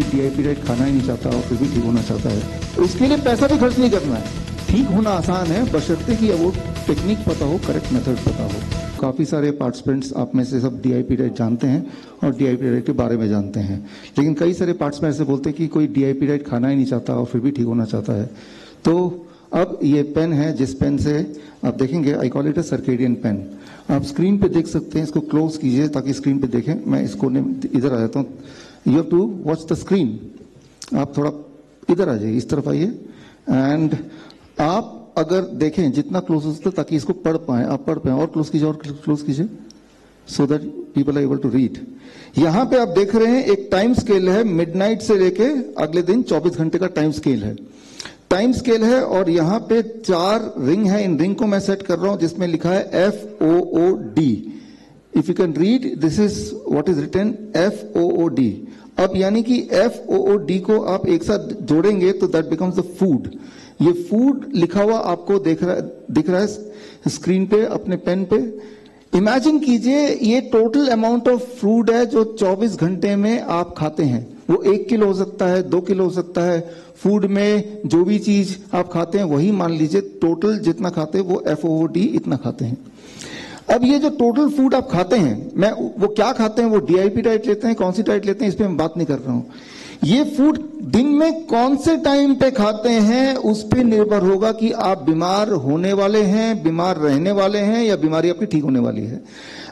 DIP diet खाना ही नहीं चाहता और फिर भी ठीक होना चाहता है, तो इसके लिए पैसा भी खर्च नहीं करना है। ठीक होना आसान है, बशर्ते कि वो टेक्निक पता हो, करेक्ट मेथड पता हो। काफ़ी सारे पार्टिसिपेंट्स आप में से सब DIP डाइट जानते हैं और DIP डाइट के बारे में जानते हैं, लेकिन कई सारे पार्टिसिपेंट्स ऐसे बोलते हैं कि कोई DIP डाइट खाना ही नहीं चाहता और फिर भी ठीक होना चाहता है। तो अब ये पेन है, जिस पेन से आप देखेंगे, I call it a circadian pain. आप स्क्रीन पे देख सकते हैं, इसको क्लोज कीजिए ताकि स्क्रीन पे देखें। मैं इसको इधर आ जाता हूँ। You have to watch the screen. आप थोड़ा इधर आ जाइए, इस तरफ आइए, एंड आप अगर देखें जितना क्लोज हो सकता है ताकि इसको पढ़ पाए, आप पढ़ पाए। और क्लोज कीजिए, और क्लोज कीजिए, so that people are able to read. यहां पे आप देख रहे हैं एक टाइम स्केल है, मिडनाइट से लेके अगले दिन 24 घंटे का टाइम स्केल है। टाइम स्केल है और यहां पे 4 रिंग है। इन रिंग को मैं सेट कर रहा हूं जिसमें लिखा है FOOD। If you can read, this is what is written, FOOD। अब यानी कि FOOD को आप एक साथ जोड़ेंगे तो दैट बिकम्स द फूड। ये फूड लिखा हुआ आपको दिख रहा है स्क्रीन पे, अपने पेन पे। इमेजिन कीजिए ये टोटल अमाउंट ऑफ फूड है जो 24 घंटे में आप खाते हैं। वो 1 किलो हो सकता है, 2 किलो हो सकता है। फूड में जो भी चीज आप खाते हैं वही मान लीजिए टोटल जितना खाते हैं वो FOOD इतना खाते हैं। अब ये जो टोटल फूड आप खाते हैं, वो क्या खाते हैं, वो DIP डाइट लेते हैं, कौन सी डाइट लेते हैं, इस पे मैं बात नहीं कर रहा हूं। ये फूड दिन में कौन से टाइम पे खाते हैं उस पे निर्भर होगा कि आप बीमार होने वाले हैं, बीमार रहने वाले हैं, या बीमारी आपकी ठीक होने वाली है।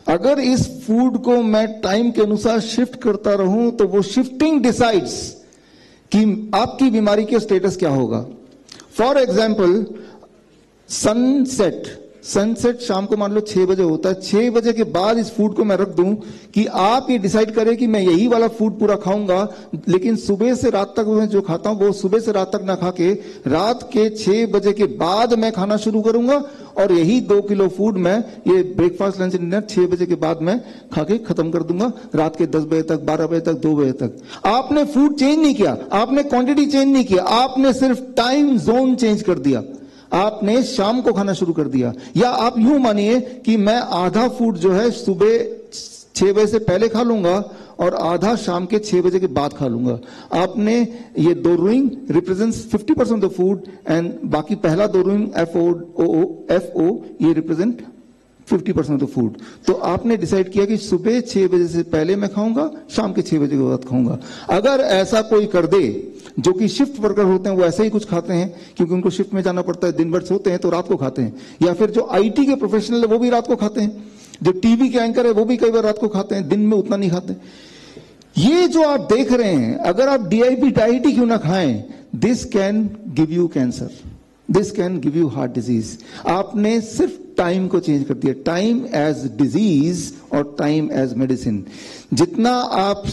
अगर इस फूड को मैं टाइम के अनुसार शिफ्ट करता रहूं तो वो शिफ्टिंग डिसाइड्स कि आपकी बीमारी के स्टेटस क्या होगा। फॉर एग्जाम्पल, सनसेट शाम को मान लो 6 बजे होता है। 6 बजे के बाद इस फूड को मैं रख दूं कि आप ये डिसाइड करें कि मैं यही वाला फूड पूरा खाऊंगा, लेकिन सुबह से रात तक मैं जो खाता हूं वो सुबह से रात तक ना खा के रात के 6 बजे के बाद मैं खाना शुरू करूंगा, और यही 2 किलो फूड मैं ये ब्रेकफास्ट लंच डिनर 6 बजे के बाद मैं खा के खत्म कर दूंगा, रात के 10 बजे तक, 12 बजे तक, 2 बजे तक। आपने फूड चेंज नहीं किया, आपने क्वांटिटी चेंज नहीं किया, आपने सिर्फ टाइम जोन चेंज कर दिया। आपने शाम को खाना शुरू कर दिया। या आप यूं मानिए कि मैं आधा फूड जो है सुबह 6 बजे से पहले खा लूंगा और आधा शाम के 6 बजे के बाद खा लूंगा। आपने ये 2 rowing represents 50% of the food, and बाकी पहला 2 रूइंग FO ये रिप्रेजेंट 50% ऑफ फूड। तो आपने डिसाइड किया कि सुबह 6 बजे से पहले मैं खाऊंगा, शाम के 6 बजे के बाद खाऊंगा। अगर ऐसा कोई कर दे, जो कि शिफ्ट वर्कर होते हैं वो ऐसे ही कुछ खाते हैं क्योंकि उनको शिफ्ट में जाना पड़ता है, दिन भर सोते हैं तो रात को खाते हैं, या फिर जो IT के प्रोफेशनल है वो भी रात को खाते हैं, जो TV के एंकर है वो भी कई बार रात को खाते हैं, दिन में उतना नहीं खाते। ये जो आप देख रहे हैं, अगर आप DIP डाइट ही क्यों ना खाएं, this can give you cancer, this can give you heart disease. आपने सिर्फ टाइम को चेंज कर दिया, टाइम एज डिजीज और टाइम एज मेडिसिन। जितना आप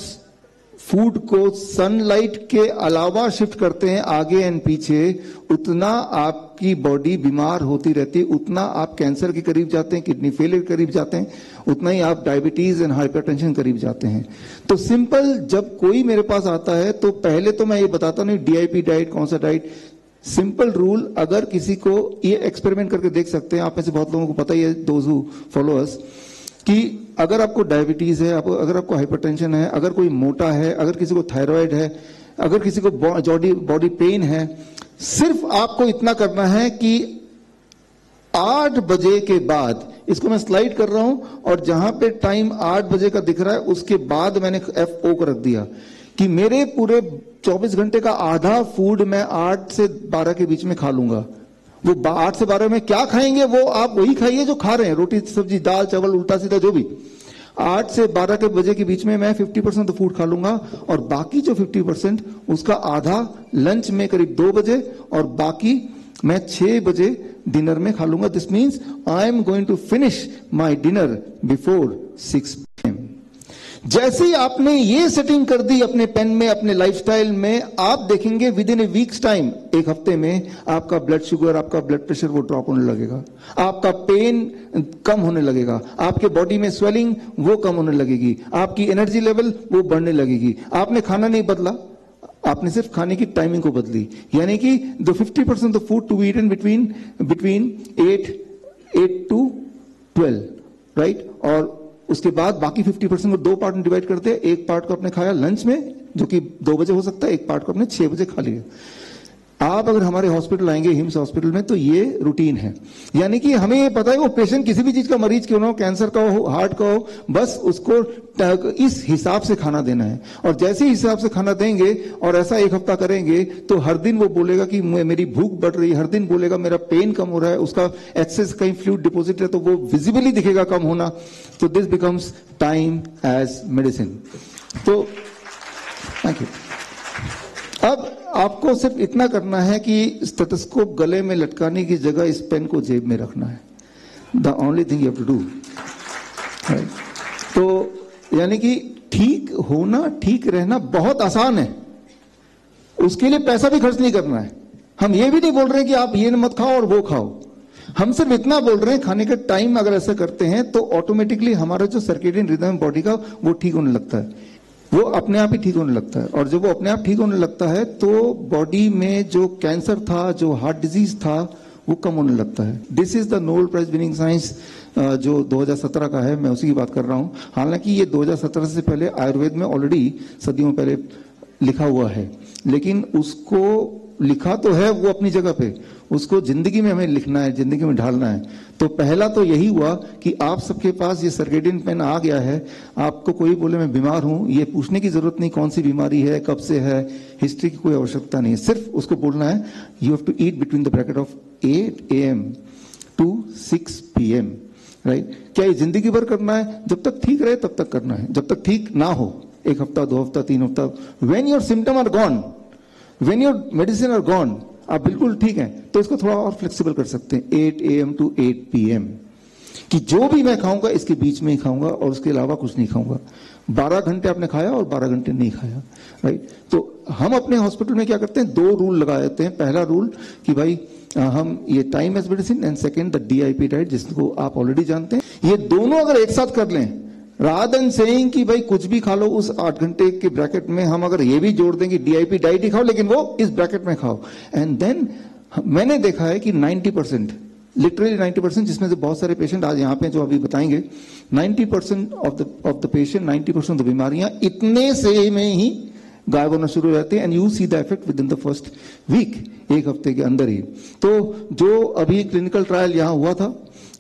फूड को सनलाइट के अलावा शिफ्ट करते हैं आगे एंड पीछे, उतना आपकी बॉडी बीमार होती रहती है, उतना आप कैंसर के करीब जाते हैं, किडनी फेलियर के करीब जाते हैं, उतना ही आप डायबिटीज एंड हाइपरटेंशन के करीब जाते हैं। तो सिंपल, जब कोई मेरे पास आता है तो पहले तो मैं ये बताता नहीं DIP डाइट कौन सा डाइट। सिंपल रूल, अगर किसी को, ये एक्सपेरिमेंट करके देख सकते हैं, आप में से बहुत लोगों को पता ही है, दोज हू फॉलो अस, कि अगर आपको डायबिटीज है, अगर आपको हाइपरटेंशन है, अगर कोई मोटा है, अगर किसी को थायराइड है, अगर किसी को बॉडी पेन है, सिर्फ आपको इतना करना है कि 8 बजे के बाद, इसको मैं स्लाइड कर रहा हूं और जहां पे टाइम 8 बजे का दिख रहा है उसके बाद मैंने FO को रख दिया कि मेरे पूरे 24 घंटे का आधा फूड मैं 8 से 12 के बीच में खा लूंगा। वो 8 से 12 में क्या खाएंगे वो आप वही खाइए जो खा रहे हैं, रोटी सब्जी दाल चावल उल्टा सीधा जो भी। 8 से 12 के बजे के बीच में मैं 50% फूड खा लूंगा, और बाकी जो 50% उसका आधा लंच में करीब 2 बजे, और बाकी मैं 6 बजे डिनर में खा लूंगा। This means I am going to finish my dinner before 6 PM। जैसे ही आपने ये सेटिंग कर दी अपने पेन में, अपने लाइफस्टाइल में, आप देखेंगे with in A weeks time, 1 हफ्ते में आपका ब्लड शुगर, आपका ब्लड प्रेशर वो ड्रॉप होने लगेगा, आपका पेन कम होने लगेगा, आपके बॉडी में स्वेलिंग वो कम होने लगेगी, आपकी एनर्जी लेवल वो बढ़ने लगेगी। आपने खाना नहीं बदला, आपने सिर्फ खाने की टाइमिंग को बदली, यानी कि the 50% of food to be eaten between 8 to 12, right, और उसके बाद बाकी 50% को 2 पार्ट में डिवाइड करते हैं। एक पार्ट को आपने खाया लंच में, जो कि 2 बजे हो सकता है, एक पार्ट को आपने 6 बजे खा लिया। आप अगर हमारे हॉस्पिटल आएंगे हिम्स हॉस्पिटल में तो ये रूटीन है, यानी कि हमें ये पता है वो पेशेंट किसी भी चीज का मरीज क्यों ना हो, कैंसर का हो, हार्ट का हो, बस उसको इस हिसाब से खाना देना है। और जैसे हिसाब से खाना देंगे और ऐसा 1 हफ्ता करेंगे तो हर दिन वो बोलेगा कि मेरी भूख बढ़ रही है, हर दिन बोलेगा मेरा पेन कम हो रहा है, उसका एक्सेस कहीं फ्लूइड डिपॉजिट है तो वो विजिबली दिखेगा कम होना। तो this becomes time as medicine. तो थैंक यू। अब आपको सिर्फ इतना करना है कि स्टेथोस्कोप गले में लटकाने की जगह इस पेन को जेब में रखना है। The only thing you have to do. तो यानी कि ठीक होना, ठीक रहना बहुत आसान है, उसके लिए पैसा भी खर्च नहीं करना है। हम ये भी नहीं बोल रहे हैं कि आप ये मत खाओ और वो खाओ, हम सिर्फ इतना बोल रहे हैं खाने का टाइम अगर ऐसा करते हैं तो ऑटोमेटिकली हमारा जो सर्केडियन रिदम बॉडी का वो ठीक होने लगता है, वो अपने आप ही ठीक होने लगता है। और जब वो अपने आप ठीक होने लगता है तो बॉडी में जो कैंसर था, जो हार्ट डिजीज था, वो कम होने लगता है। This is the Nobel prize winning science जो 2017 का है, मैं उसी की बात कर रहा हूं। हालांकि ये 2017 से पहले आयुर्वेद में ऑलरेडी सदियों पहले लिखा हुआ है, लेकिन उसको लिखा तो है वो अपनी जगह पे, उसको जिंदगी में हमें लिखना है, जिंदगी में ढालना है। तो पहला तो यही हुआ कि आप सबके पास ये सर्केडियन पेन आ गया है। आपको कोई बोले मैं बीमार हूं, ये पूछने की जरूरत नहीं कौन सी बीमारी है, कब से है, हिस्ट्री की कोई आवश्यकता नहीं है। सिर्फ उसको बोलना है you have to eat between the bracket of 8 AM to 6 PM, right. क्या ये जिंदगी भर करना है? जब तक ठीक रहे तब तक करना है, जब तक ठीक ना हो, 1 हफ्ता, 2 हफ्ता, 3 हफ्ता। When your symptom are gone, when your medicine are gone, आप बिल्कुल ठीक हैं, तो इसको थोड़ा और फ्लेक्सिबल कर सकते हैं, 8 AM to 8 PM, कि जो भी मैं खाऊंगा इसके बीच में ही खाऊंगा और उसके अलावा कुछ नहीं खाऊंगा। 12 घंटे आपने खाया और 12 घंटे नहीं खाया, राइट। तो हम अपने हॉस्पिटल में क्या करते हैं, 2 रूल लगा देते हैं। पहला रूल कि भाई हम ये time as medicine, and second the DIP diet, जिसको आप ऑलरेडी जानते हैं। ये दोनों अगर एक साथ कर लें, रादर देन सेइंग कि भाई कुछ भी खा लो उस 8 घंटे के ब्रैकेट में, हम अगर ये भी जोड़ दें कि DIP डाइट ही खाओ लेकिन वो इस ब्रैकेट में खाओ, एंड देन मैंने देखा है कि 90%, लिटरली 90%, जिसमें से बहुत सारे पेशेंट आज यहाँ पे जो अभी बताएंगे, 90% of the patient, 90% of the बीमारियां इतने से में ही गायब होना शुरू हो जाती है। And you see the effect within the first week, 1 हफ्ते के अंदर ही। तो जो अभी क्लिनिकल ट्रायल यहाँ हुआ था,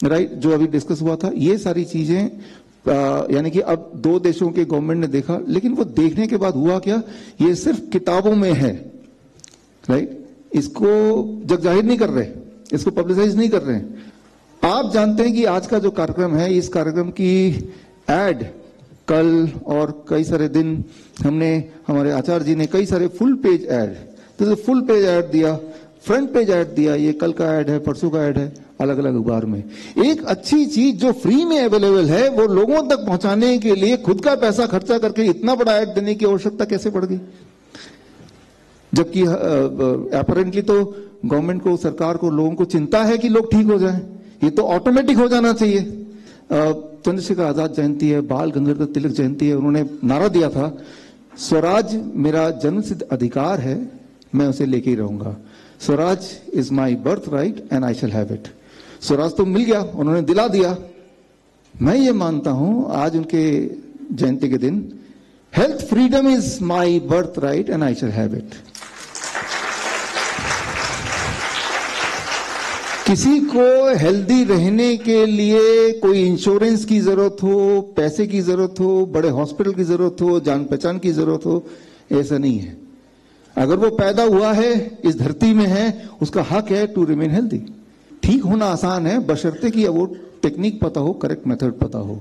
राइट, जो अभी डिस्कस हुआ था, ये सारी चीजें यानी कि अब 2 देशों के गवर्नमेंट ने देखा, लेकिन वो देखने के बाद हुआ क्या, ये सिर्फ किताबों में है, राइट, इसको जग जाहिर नहीं कर रहे, इसको पब्लिसाइज नहीं कर रहे हैं। आप जानते हैं कि आज का जो कार्यक्रम है, इस कार्यक्रम की एड कल और कई सारे दिन हमने, हमारे आचार्य जी ने कई सारे फुल पेज ऐड, तो फुल पेज ऐड दिया, फ्रंट पेज ऐड दिया, ये कल का ऐड है, परसों का ऐड है, अलग अलग अखबार में। एक अच्छी चीज जो फ्री में अवेलेबल है वो लोगों तक पहुंचाने के लिए खुद का पैसा खर्चा करके इतना बड़ा ऐड देने की आवश्यकता कैसे पड़ गई? जबकि अपरेंटली तो गवर्नमेंट को, सरकार को, लोगों को चिंता है कि लोग ठीक हो जाएं, ये तो ऑटोमेटिक हो जाना चाहिए। चंद्रशेखर आजाद जयंती है, बाल गंगाधर तिलक जयंती है, उन्होंने नारा दिया था, स्वराज मेरा जन्मसिद्ध अधिकार है, मैं उसे लेके ही रहूंगा। Swaraj is my birth right and I shall have it. Swaraj तो मिल गया, उन्होंने दिला दिया। मैं ये मानता हूं आज उनके जयंती के दिन, health freedom is my birth right and I shall have it. किसी को हेल्दी रहने के लिए कोई इंश्योरेंस की जरूरत हो, पैसे की जरूरत हो, बड़े हॉस्पिटल की जरूरत हो, जान पहचान की जरूरत हो, ऐसा नहीं है। अगर वो पैदा हुआ है, इस धरती में है, उसका हक है टू रिमेन हेल्दी। ठीक होना आसान है, बशर्ते कि वो टेक्निक पता हो, करेक्ट मेथड पता हो।